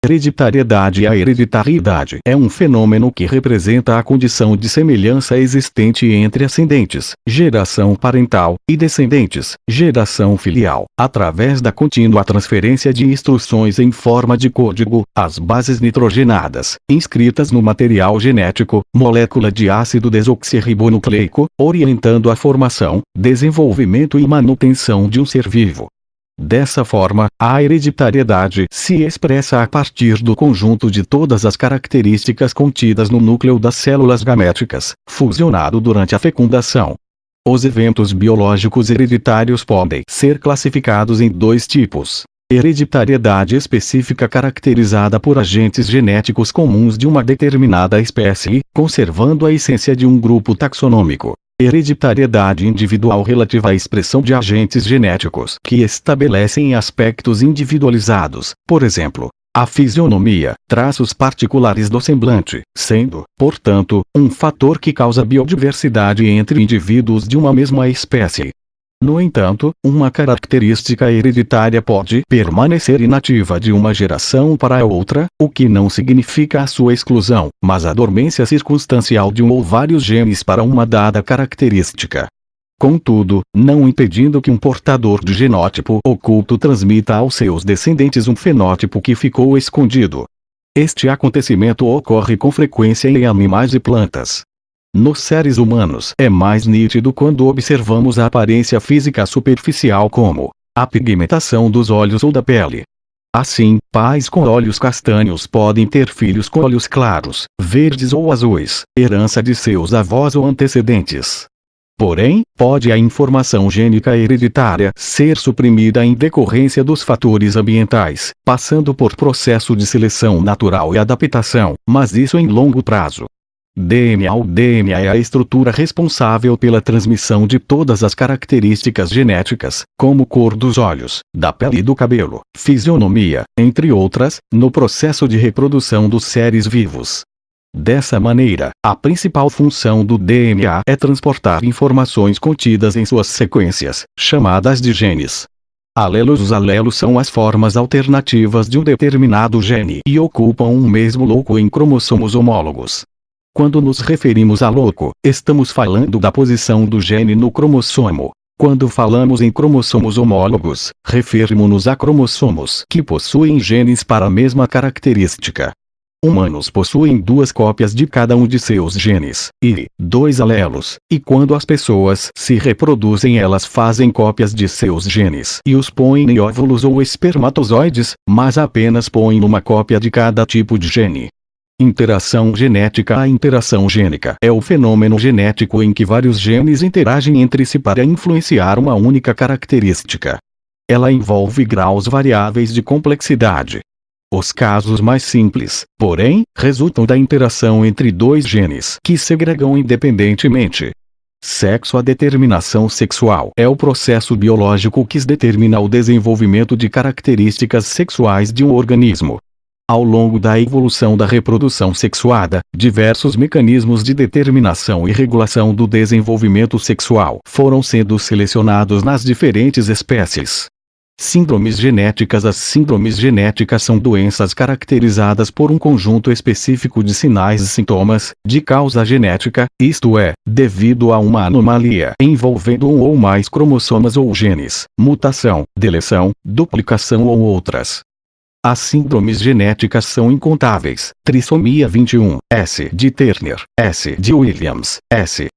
Hereditariedade. A hereditariedade é um fenômeno que representa a condição de semelhança existente entre ascendentes, geração parental, e descendentes, geração filial, através da contínua transferência de instruções em forma de código, as bases nitrogenadas, inscritas no material genético, molécula de ácido desoxirribonucleico, orientando a formação, desenvolvimento e manutenção de um ser vivo. Dessa forma, a hereditariedade se expressa a partir do conjunto de todas as características contidas no núcleo das células gaméticas, fusionado durante a fecundação. Os eventos biológicos hereditários podem ser classificados em dois tipos: hereditariedade específica, caracterizada por agentes genéticos comuns de uma determinada espécie, conservando a essência de um grupo taxonômico. Hereditariedade individual, relativa à expressão de agentes genéticos que estabelecem aspectos individualizados, por exemplo, a fisionomia, traços particulares do semblante, sendo, portanto, um fator que causa biodiversidade entre indivíduos de uma mesma espécie. No entanto, uma característica hereditária pode permanecer inativa de uma geração para a outra, o que não significa a sua exclusão, mas a dormência circunstancial de um ou vários genes para uma dada característica. Contudo, não impedindo que um portador de genótipo oculto transmita aos seus descendentes um fenótipo que ficou escondido. Este acontecimento ocorre com frequência em animais e plantas. Nos seres humanos é mais nítido quando observamos a aparência física superficial, como a pigmentação dos olhos ou da pele. Assim, pais com olhos castanhos podem ter filhos com olhos claros, verdes ou azuis, herança de seus avós ou antecedentes. Porém, pode a informação gênica hereditária ser suprimida em decorrência dos fatores ambientais, passando por processo de seleção natural e adaptação, mas isso em longo prazo. DNA. O DNA é a estrutura responsável pela transmissão de todas as características genéticas, como cor dos olhos, da pele e do cabelo, fisionomia, entre outras, no processo de reprodução dos seres vivos. Dessa maneira, a principal função do DNA é transportar informações contidas em suas sequências, chamadas de genes. Alelos. Os alelos são as formas alternativas de um determinado gene e ocupam um mesmo loco em cromossomos homólogos. Quando nos referimos a loco, estamos falando da posição do gene no cromossomo. Quando falamos em cromossomos homólogos, referimos-nos a cromossomos que possuem genes para a mesma característica. Humanos possuem 2 cópias de cada um de seus genes, e 2 alelos, e quando as pessoas se reproduzem elas fazem cópias de seus genes e os põem em óvulos ou espermatozoides, mas apenas põem uma cópia de cada tipo de gene. Interação genética. A interação gênica é o fenômeno genético em que vários genes interagem entre si para influenciar uma única característica. Ela envolve graus variáveis de complexidade. Os casos mais simples, porém, resultam da interação entre 2 genes que segregam independentemente. Sexo. A determinação sexual é o processo biológico que determina o desenvolvimento de características sexuais de um organismo. Ao longo da evolução da reprodução sexuada, diversos mecanismos de determinação e regulação do desenvolvimento sexual foram sendo selecionados nas diferentes espécies. Síndromes genéticas. As síndromes genéticas são doenças caracterizadas por um conjunto específico de sinais e sintomas, de causa genética, isto é, devido a uma anomalia envolvendo um ou mais cromossomas ou genes, mutação, deleção, duplicação ou outras. As síndromes genéticas são incontáveis: trissomia 21, S. de Turner, S. de Williams, S.